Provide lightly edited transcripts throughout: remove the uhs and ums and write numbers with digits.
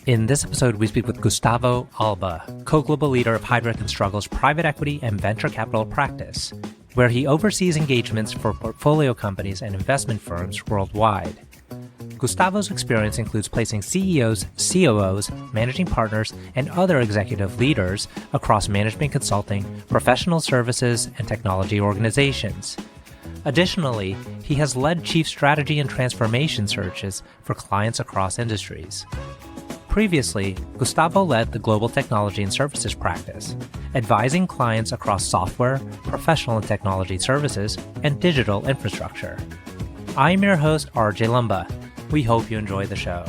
In this episode, we speak with Gustavo Alba, co-global leader of Heidrick & Struggles' private equity and venture capital practice, where he oversees engagements for portfolio companies and investment firms worldwide. Gustavo's experience includes placing CEOs, COOs, managing partners, and other executive leaders across management consulting, professional services, and technology organizations. Additionally, he has led chief strategy and transformation searches for clients across industries. Previously, Gustavo led the global technology and services practice, advising clients across software, professional and technology services, and digital infrastructure. I'm your host, RJ Lumba. We hope you enjoy the show.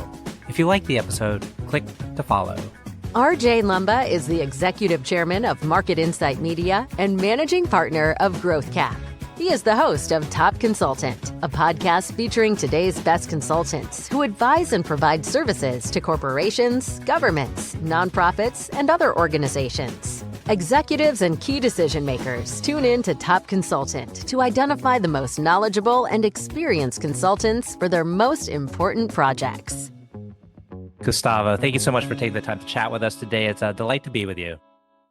If you like the episode, click to follow. RJ Lumba is the executive chairman of Market Insight Media and managing partner of GrowthCap. He is the host of Top Consultant, a podcast featuring today's best consultants who advise and provide services to corporations, governments, nonprofits, and other organizations. Executives and key decision makers tune in to Top Consultant to identify the most knowledgeable and experienced consultants for their most important projects. Gustavo, thank you so much for taking the time to chat with us today. It's a delight to be with you.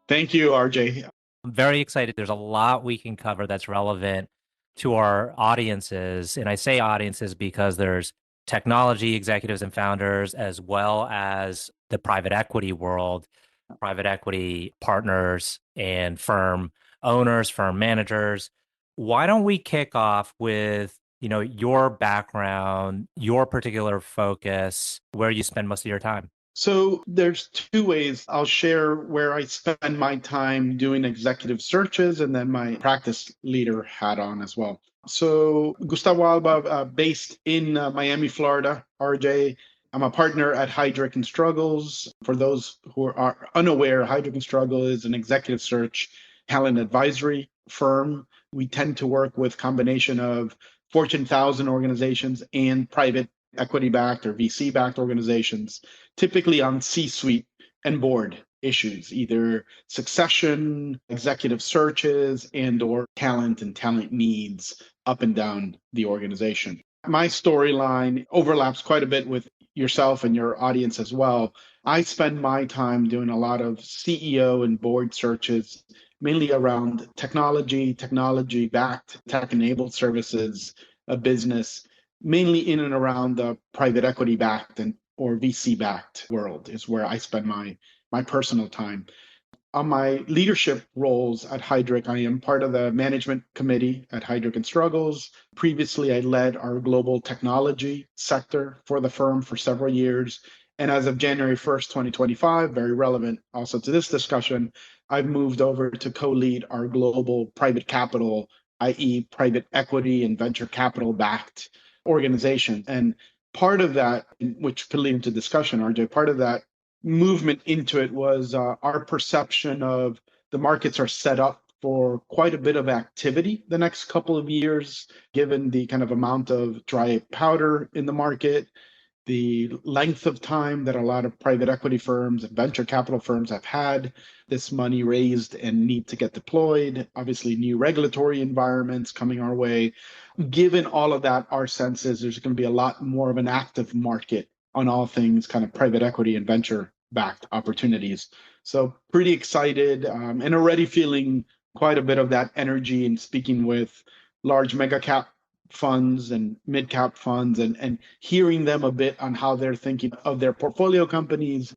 Thank you, RJ. I'm very excited. There's a lot we can cover that's relevant to our audiences. And I say audiences because there's technology executives and founders, as well as the private equity world, private equity partners and firm owners, firm managers. Why don't we kick off with, your background, your particular focus, where you spend most of your time? So there's two ways I'll share where I spend my time doing executive searches and then my practice leader hat on as well. So Gustavo Alba, based in Miami, Florida, RJ. I'm a partner at Heidrick & Struggles. For those who are unaware, Heidrick & Struggles is an executive search talent advisory firm. We tend to work with combination of Fortune 1000 organizations and private equity-backed or VC-backed organizations, typically on C-suite and board issues, either succession, executive searches, and or talent and talent needs up and down the organization. My storyline overlaps quite a bit with yourself and your audience as well. I spend my time doing a lot of CEO and board searches, mainly around technology-backed, tech-enabled services, a business, mainly in and around the private equity-backed and or VC-backed world is where I spend my personal time. On my leadership roles at Heidrick, I am part of the management committee at Heidrick & Struggles. Previously, I led our global technology sector for the firm for several years. And as of January 1st, 2025, very relevant also to this discussion, I've moved over to co-lead our global private capital, i.e. private equity and venture capital backed organization. And part of that, which could lead into discussion, RJ, part of that movement into it was our perception of the markets are set up for quite a bit of activity the next couple of years, given the kind of amount of dry powder in the market, the length of time that a lot of private equity firms and venture capital firms have had this money raised and need to get deployed. Obviously, new regulatory environments coming our way. Given all of that, our sense is there's going to be a lot more of an active market on all things kind of private equity and venture-backed opportunities. So pretty excited and already feeling quite a bit of that energy in speaking with large mega cap funds and mid-cap funds and hearing them a bit on how they're thinking of their portfolio companies.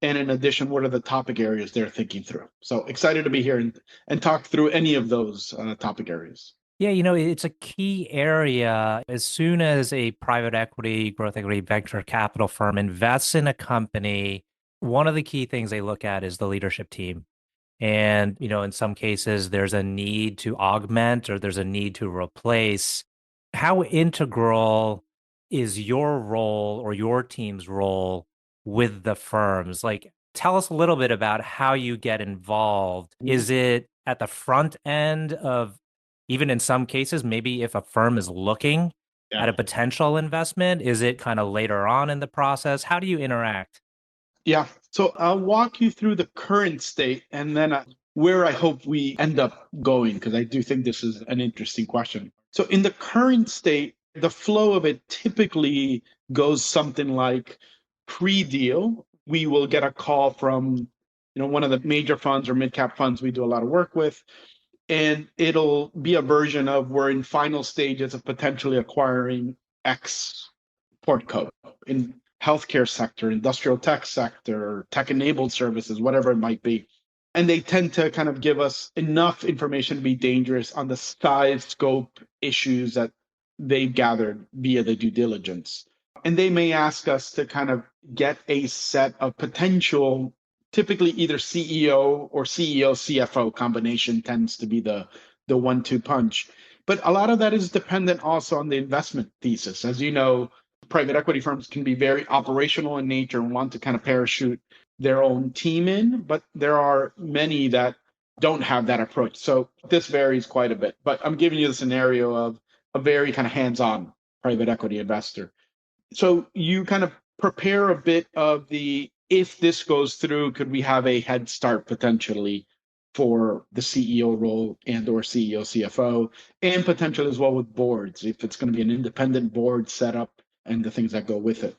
And in addition, what are the topic areas they're thinking through? So excited to be here and talk through any of those topic areas. Yeah, it's a key area. As soon as a private equity, growth equity, venture capital firm invests in a company, one of the key things they look at is the leadership team. And, in some cases, there's a need to augment or there's a need to replace. How integral is your role or your team's role with the firms? Like, tell us a little bit about how you get involved. Is it at the front end of, even in some cases, maybe if a firm is looking at a potential investment, is it kind of later on in the process? How do you interact? Yeah, so I'll walk you through the current state and then where I hope we end up going, because I do think this is an interesting question. So in the current state, the flow of it typically goes something like pre-deal. we will get a call from, one of the major funds or mid-cap funds we do a lot of work with, and it'll be a version of we're in final stages of potentially acquiring X portco in healthcare sector, industrial tech sector, tech-enabled services, whatever it might be. And they tend to kind of give us enough information to be dangerous on the size, scope, issues that they've gathered via the due diligence. And they may ask us to kind of get a set of potential, typically either CEO or CEO CFO combination tends to be the 1-2 punch. But a lot of that is dependent also on the investment thesis. As you know, private equity firms can be very operational in nature and want to kind of parachute their own team in, but there are many that don't have that approach. So this varies quite a bit. But I'm giving you the scenario of a very kind of hands-on private equity investor. So you kind of prepare a bit of the, if this goes through, could we have a head start potentially for the CEO role and or CEO, CFO, and potentially as well with boards, if it's going to be an independent board setup and the things that go with it.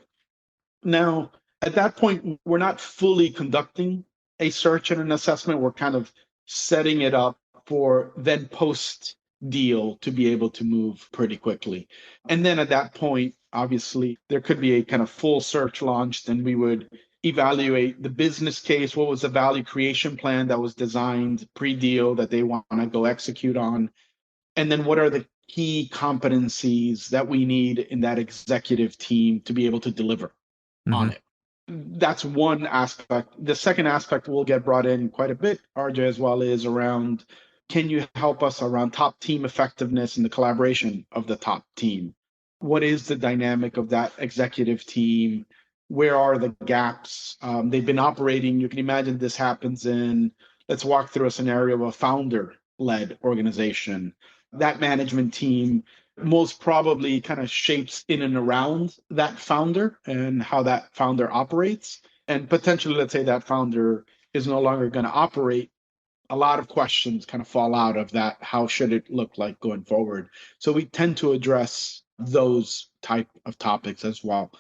Now, at that point, we're not fully conducting a search and an assessment. We're kind of setting it up for then post deal to be able to move pretty quickly. And then at that point, obviously, there could be a kind of full search launched, and we would evaluate the business case. What was the value creation plan that was designed pre-deal that they want to go execute on? And then what are the key competencies that we need in that executive team to be able to deliver on it? That's one aspect. The second aspect will get brought in quite a bit, RJ, as well, is around, can you help us around top team effectiveness and the collaboration of the top team? What is the dynamic of that executive team? Where are the gaps? They've been operating, you can imagine this happens in, let's walk through a scenario of a founder-led organization. That management team most probably kind of shapes in and around that founder and how that founder operates. And potentially, let's say that founder is no longer going to operate. A lot of questions kind of fall out of that. How should it look like going forward? So we tend to address those type of topics as well.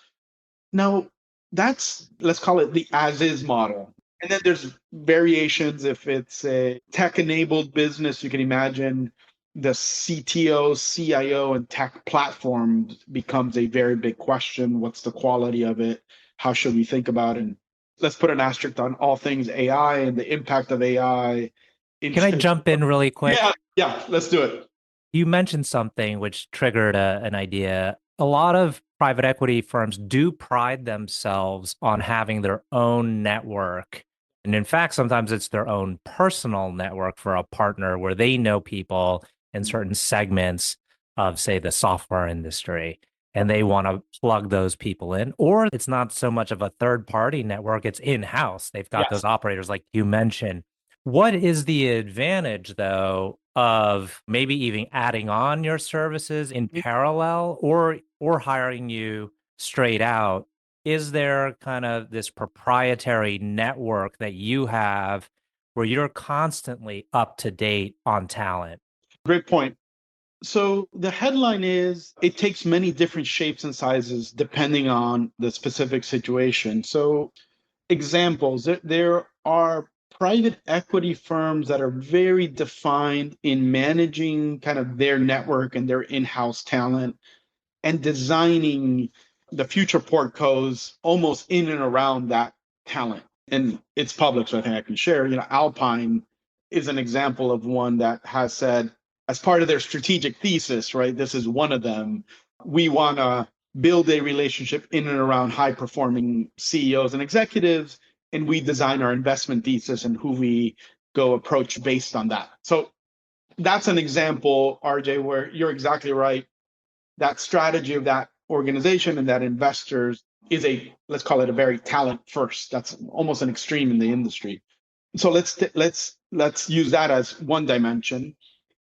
Now, that's, let's call it the as-is model. And then there's variations. If it's a tech-enabled business, you can imagine the CTO, CIO, and tech platform becomes a very big question. What's the quality of it? How should we think about it? And let's put an asterisk on all things AI and the impact of AI. Can I jump in really quick? Yeah, let's do it. You mentioned something which triggered an idea. A lot of private equity firms do pride themselves on having their own network. And in fact, sometimes it's their own personal network for a partner where they know people in certain segments of, say, the software industry, and they want to plug those people in. Or it's not so much of a third-party network, it's in-house. They've got those operators like you mentioned. What is the advantage, though, of maybe even adding on your services in parallel or hiring you straight out? Is there kind of this proprietary network that you have where you're constantly up to date on talent? Great point. So the headline is, it takes many different shapes and sizes depending on the specific situation. So examples, there are private equity firms that are very defined in managing kind of their network and their in-house talent and designing the future portcos almost in and around that talent. And it's public, so I think I can share. Alpine is an example of one that has said, as part of their strategic thesis, right, this is one of them, we want to build a relationship in and around high-performing CEOs and executives, and we design our investment thesis and who we go approach based on that. So that's an example, RJ, where you're exactly right. That strategy of that organization and that investors is let's call it a very talent first. That's almost an extreme in the industry. So let's use that as one dimension.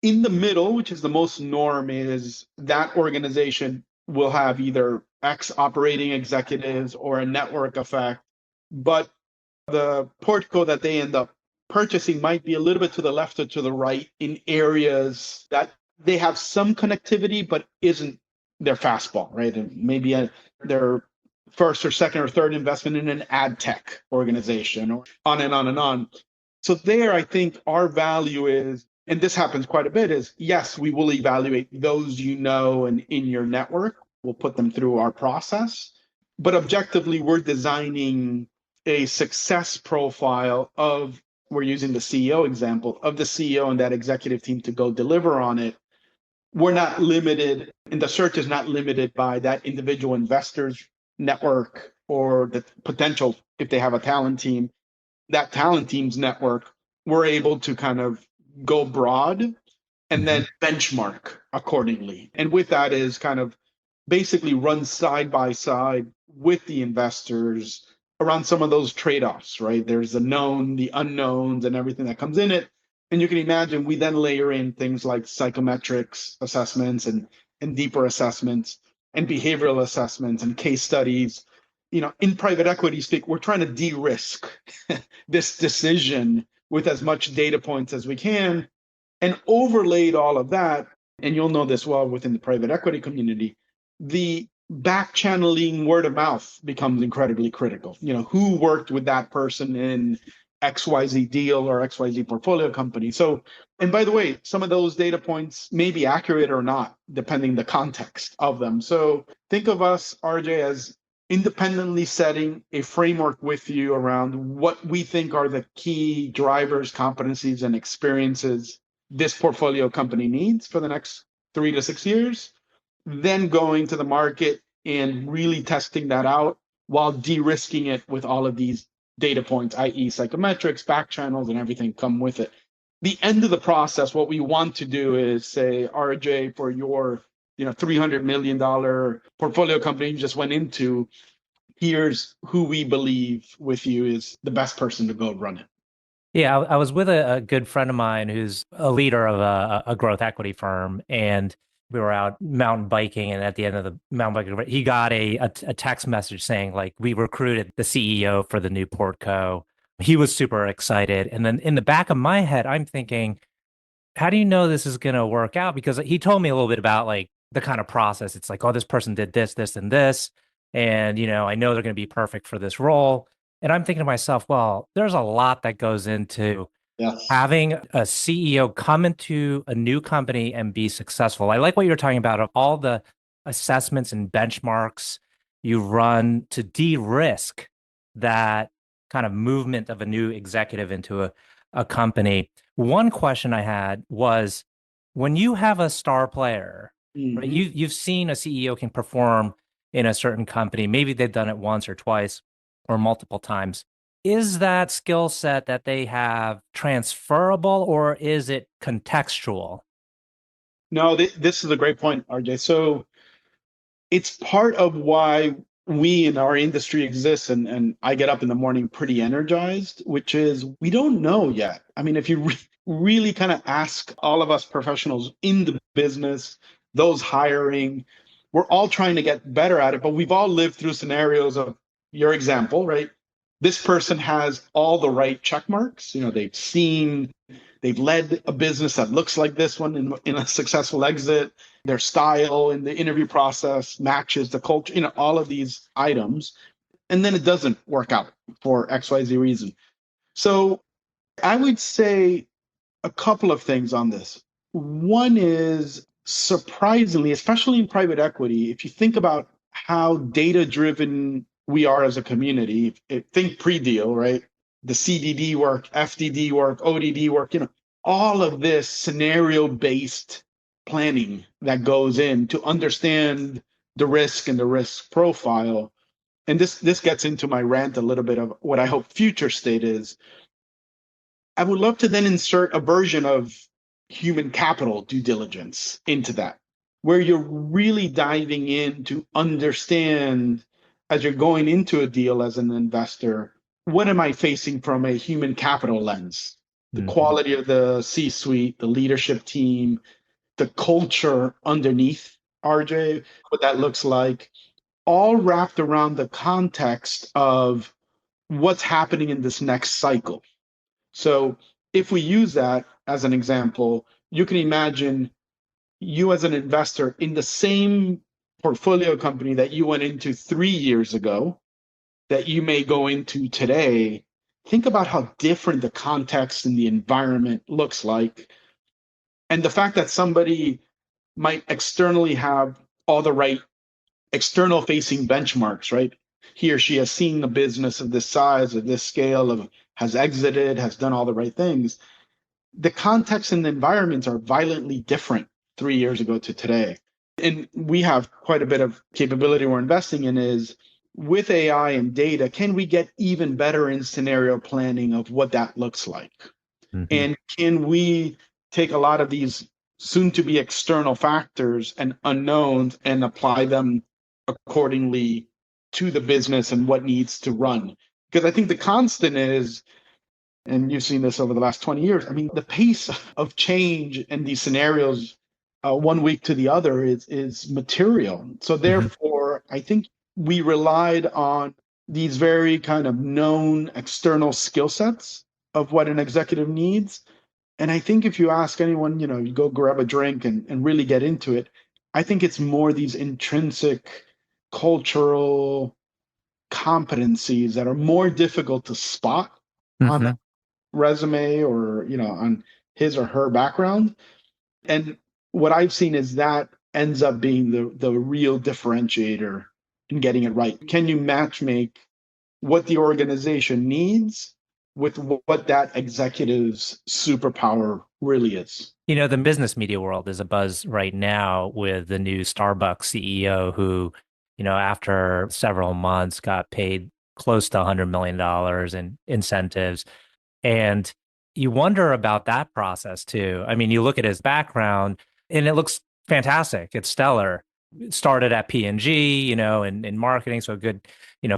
In the middle, which is the most norm, is that organization will have either X operating executives or a network effect, but the portco that they end up purchasing might be a little bit to the left or to the right in areas that they have some connectivity, but isn't their fastball, right? And maybe they're first or second or third investment in an ad tech organization, or on and on and on. So there, I think our value is, and this happens quite a bit, is yes, we will evaluate those and in your network. We'll put them through our process. But objectively, we're designing a success profile of, we're using the CEO example, of the CEO and that executive team to go deliver on it. We're not limited, and the search is not limited by that individual investor's network or the potential, if they have a talent team, that talent team's network. We're able to kind of go broad and then benchmark accordingly. And with that is kind of basically run side by side with the investors around some of those trade-offs, right? There's the known, the unknowns, and everything that comes in it. And you can imagine we then layer in things like psychometrics assessments and deeper assessments and behavioral assessments and case studies. In private equity speak, we're trying to de-risk this decision with as much data points as we can, and overlaid all of that. And you'll know this well within the private equity community, the back channeling word of mouth becomes incredibly critical. Who worked with that person in XYZ deal or XYZ portfolio company. So, and by the way, some of those data points may be accurate or not, depending the context of them. So think of us, RJ, as independently setting a framework with you around what we think are the key drivers, competencies, and experiences this portfolio company needs for the next 3 to 6 years, then going to the market and really testing that out while de-risking it with all of these data points, i.e. psychometrics, back channels, and everything come with it. The end of the process, what we want to do is say, RJ, for your $300 million portfolio company you just went into, here's who we believe with you is the best person to go run it. Yeah, I was with a good friend of mine who's a leader of a growth equity firm, and we were out mountain biking, and at the end of the mountain biking, he got a text message saying, like, we recruited the CEO for the new Portco. He was super excited. And then in the back of my head, I'm thinking, how do you know this is going to work out? Because he told me a little bit about like the kind of process. It's like, oh, this person did this, this, and this. And, I know they're going to be perfect for this role. And I'm thinking to myself, well, there's a lot that goes into having a CEO come into a new company and be successful. I like what you're talking about, of all the assessments and benchmarks you run to de-risk that kind of movement of a new executive into a company. One question I had was, when you have a star player, right, you've seen a CEO can perform in a certain company, maybe they've done it once or twice or multiple times. Is that skill set that they have transferable, or is it contextual? No, this is a great point, RJ. So it's part of why we in our industry exist, and I get up in the morning pretty energized, which is we don't know yet. I mean, if you really kind of ask all of us professionals in the business, those hiring, we're all trying to get better at it, but we've all lived through scenarios of your example, right? This person has all the right check marks. They've led a business that looks like this one in a successful exit. Their style in the interview process matches the culture, all of these items. And then it doesn't work out for XYZ reason. So I would say a couple of things on this. One is, surprisingly, especially in private equity, if you think about how data-driven we are as a community, think pre-deal, right? The CDD work, FDD work, ODD work, all of this scenario-based planning that goes in to understand the risk and the risk profile. And this gets into my rant a little bit of what I hope future state is. I would love to then insert a version of human capital due diligence into that, where you're really diving in to understand, as you're going into a deal as an investor, what am I facing from a human capital lens? The quality of the C-suite, the leadership team, the culture underneath, RJ, what that looks like, all wrapped around the context of what's happening in this next cycle. So if we use that as an example, you can imagine you as an investor in the same portfolio company that you went into 3 years ago that you may go into today, think about how different the context and the environment looks like. And the fact that somebody might externally have all the right external facing benchmarks, right? He or she has seen the business of this size, of this scale, of has exited, has done all the right things. The context and the environments are violently different 3 years ago to today. And we have quite a bit of capability we're investing in is with AI and data, can we get even better in scenario planning of what that looks like? Mhm. And can we take a lot of these soon to be external factors and unknowns and apply them accordingly to the business and what needs to run? Because I think the constant is, and you've seen this over the last 20 years, I mean, the pace of change in these scenarios, one week to the other, is material. So therefore, I think we relied on these very kind of known external skill sets of what an executive needs. And I think if you ask anyone, you go grab a drink and really get into it, I think it's more these intrinsic cultural competencies that are more difficult to spot on Mhm. that resume or, on his or her background. And what I've seen is that ends up being the real differentiator in getting it right. Can you match make what the organization needs with what that executive's superpower really is? The business media world is abuzz right now with the new Starbucks CEO who, after several months got paid close to $100 million in incentives. And you wonder about that process too. I mean, you look at his background and it looks fantastic. It's stellar. It started at P&G, in marketing, so a good,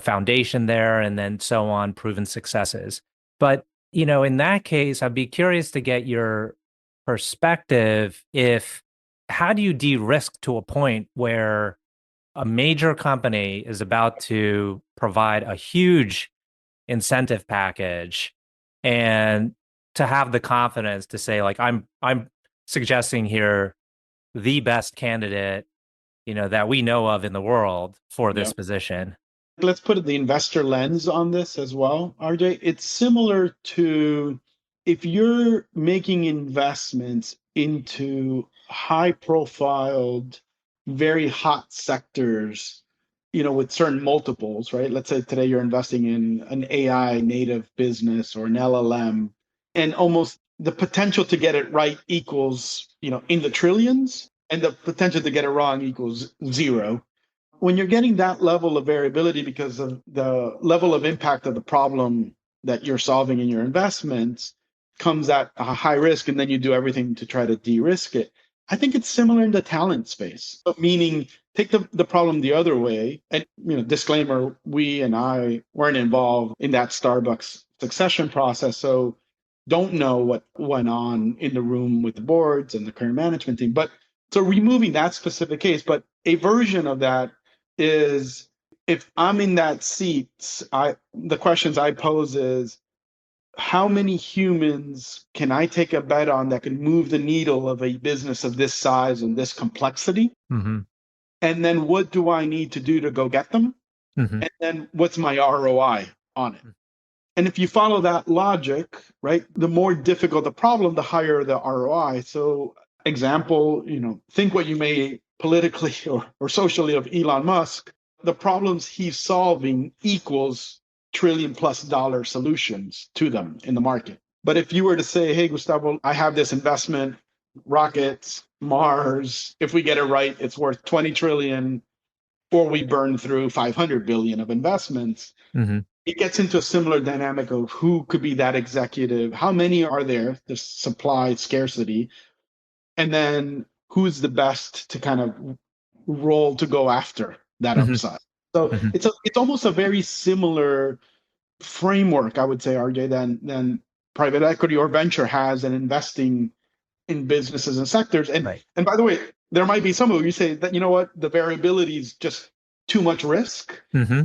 foundation there, and then so on, proven successes. But, in that case, I'd be curious to get your perspective if how do you de-risk to a point where a major company is about to provide a huge incentive package and to have the confidence to say like I'm suggesting here the best candidate that we know of in the world for Yeah. this position. Let's put the investor lens on this as well, RJ. It's similar to if you're making investments into high profiled, very hot sectors, with certain multiples, right? Let's say today you're investing in an AI native business or an LLM, and almost the potential to get it right equals, in the trillions, and the potential to get it wrong equals zero. When you're getting that level of variability because of the level of impact of the problem that you're solving in your investments comes at a high risk, and then you do everything to try to de-risk it. I think it's similar in the talent space, but meaning take the problem the other way. And, disclaimer, we and I weren't involved in that Starbucks succession process. So don't know what went on in the room with the boards and the current management team. But so removing that specific case, but a version of that is if I'm in that seat, the questions I pose is how many humans can I take a bet on that can move the needle of a business of this size and this complexity? Mm-hmm. And then what do I need to do to go get them? Mm-hmm. And then what's my ROI on it? And if you follow that logic, right, the more difficult the problem, the higher the ROI. So example, think what you may politically or socially of Elon Musk, the problems he's solving equals trillion plus dollar solutions to them in the market. But if you were to say, hey, Gustavo, I have this investment, rockets, Mars, if we get it right, it's worth 20 trillion, or we burn through 500 billion of investments. Mm-hmm. It gets into a similar dynamic of who could be that executive, how many are there, the supply scarcity, and then who's the best to kind of roll to go after that Mm-hmm. upside. So Mm-hmm. it's almost a very similar framework, I would say, RJ, than private equity or venture has in investing in businesses and sectors. And Right. and by the way, there might be some of you say that, the variability is just too much risk Mm-hmm.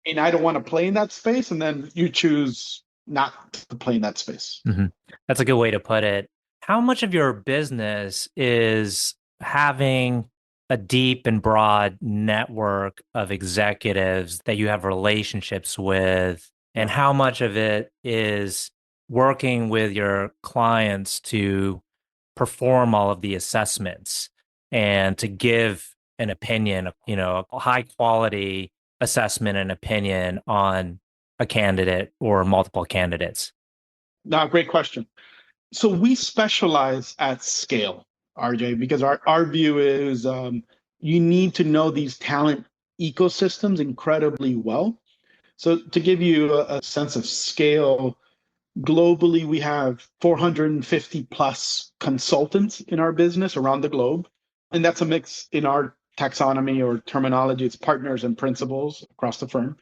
and I don't want to play in that space. And then you choose not to play in that space. Mm-hmm. That's a good way to put it. How much of your business is having a deep and broad network of executives that you have relationships with, and how much of it is working with your clients to perform all of the assessments and to give an opinion, a high quality assessment and opinion on a candidate or multiple candidates? Now, great question. So we specialize at scale, RJ, because our view is you need to know these talent ecosystems incredibly well. So to give you a sense of scale, globally, we have 450 plus consultants in our business around the globe. And that's a mix in our taxonomy or terminology. It's partners and principals across the firm.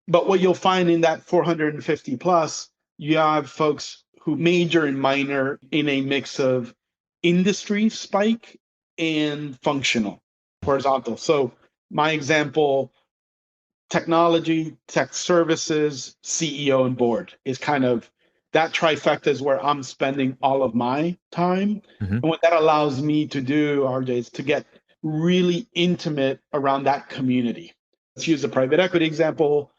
But what you'll find in that 450 plus, you have folks who major and minor in a mix of industry spike and functional, horizontal. So my example, technology, tech services, CEO, and board is kind of that trifecta is where I'm spending all of my time. Mm-hmm. And what that allows me to do, RJ, is to get really intimate around that community. Let's use the private equity example.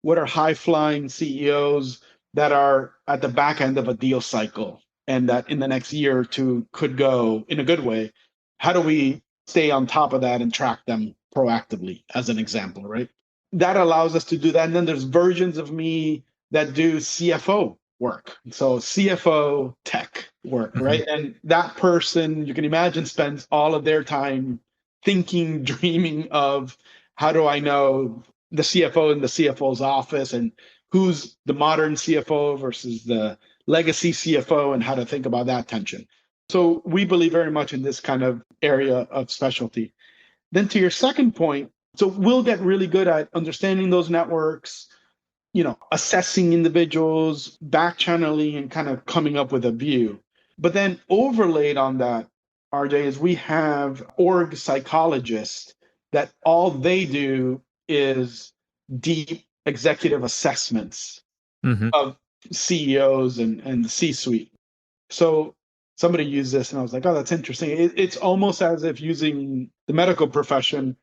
What are high flying CEOs that are at the back end of a deal cycle and that in the next year or two could go in a good way? How do we stay on top of that and track them proactively, as an example, right? That allows us to do that. And then there's versions of me that do CFO work. So CFO tech work, Mm-hmm. right? And that person, you can imagine, spends all of their time thinking, dreaming of how do I know the CFO in the CFO's office and who's the modern CFO versus the legacy CFO and how to think about that tension. So we believe very much in this kind of area of specialty. Then to your second point, so we'll get really good at understanding those networks, assessing individuals, back channeling, and kind of coming up with a view. But then overlaid on that, RJ, is we have org psychologists that all they do is deep executive assessments Mm-hmm. of CEOs and the C-suite. So somebody used this and I was like, oh, that's interesting. It's almost as if using the medical profession,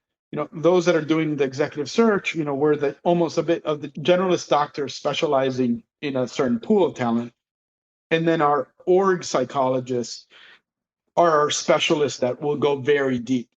those that are doing the executive search, we're almost a bit of the generalist doctors specializing in a certain pool of talent. And then our org psychologists are our specialists that will go very deep.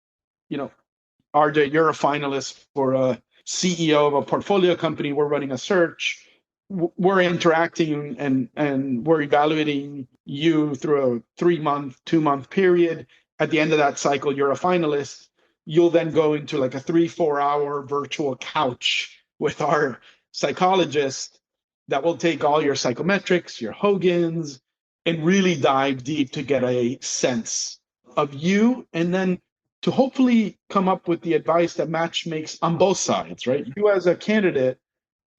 RJ, you're a finalist for a CEO of a portfolio company. We're running a search. We're interacting and we're evaluating you through a 3-month, 2-month period. At the end of that cycle, you're a finalist. You'll then go into like a 3-4 hour virtual couch with our psychologist that will take all your psychometrics, your Hogans, and really dive deep to get a sense of you. And then to hopefully come up with the advice that match makes on both sides, right? You as a candidate,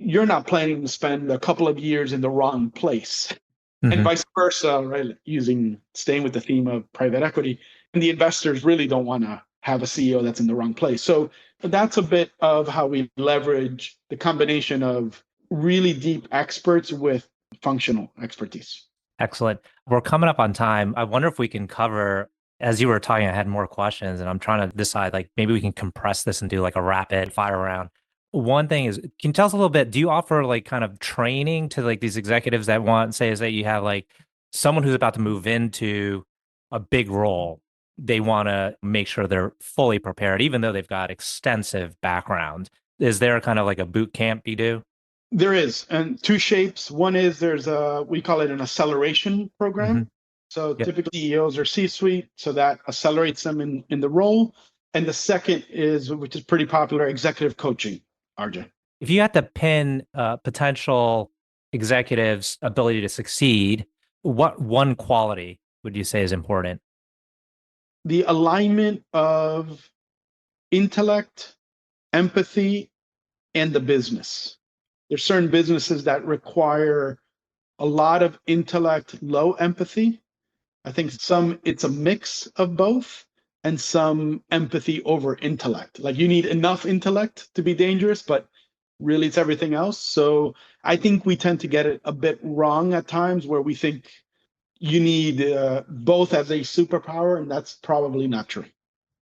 you're not planning to spend a couple of years in the wrong place. Mm-hmm. And vice versa, right? Staying with the theme of private equity. And the investors really don't want to have a CEO that's in the wrong place. So that's a bit of how we leverage the combination of really deep experts with functional expertise. Excellent. We're coming up on time. I wonder if we can cover, as you were talking, I had more questions and I'm trying to decide, like, maybe we can compress this and do like a rapid fire round. One thing is, can you tell us a little bit, do you offer like kind of training to like these executives that want, say, is that you have like someone who's about to move into a big role? They want to make sure they're fully prepared, even though they've got extensive background. Is there kind of like a boot camp you do? There is, and two shapes. One is we call it an acceleration program. Mm-hmm. So Yep. typically CEOs are C-suite, so that accelerates them in the role. And the second is, which is pretty popular, executive coaching, RJ. If you had to pin potential executives' ability to succeed, what one quality would you say is important? The alignment of intellect, empathy, and the business. There's certain businesses that require a lot of intellect, low empathy. I think it's a mix of both and some empathy over intellect. Like you need enough intellect to be dangerous, but really it's everything else. So I think we tend to get it a bit wrong at times where we think you need both as a superpower, and that's probably not true.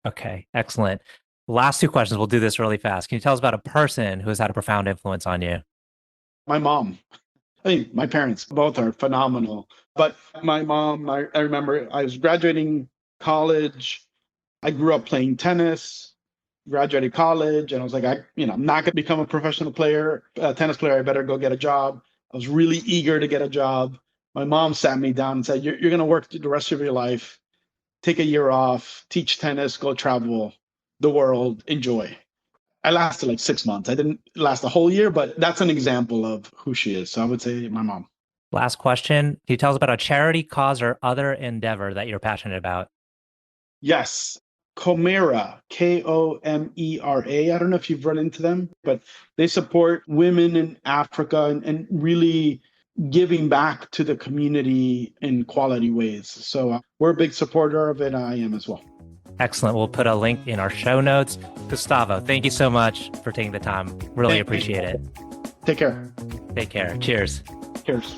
Okay, excellent. Last two questions. We'll do this really fast. Can you tell us about a person who has had a profound influence on you? My mom. I mean, my parents both are phenomenal. But my mom, I remember I was graduating college. I grew up playing tennis, graduated college, and I was like, I'm not going to become a professional player, tennis player. I better go get a job. I was really eager to get a job. My mom sat me down and said, you're going to work the rest of your life, take a year off, teach tennis, go travel the world, enjoy. I lasted like 6 months. I didn't last a whole year, but that's an example of who she is. So I would say my mom. Last question. Can you tell us about a charity, cause, or other endeavor that you're passionate about? Yes. Comera, Komera. I don't know if you've run into them, but they support women in Africa and really giving back to the community in quality ways. So we're a big supporter of it. I am as well. Excellent. We'll put a link in our show notes. Gustavo, thank you so much for taking the time. Really appreciate it. Take care. Take care. Cheers. Cheers.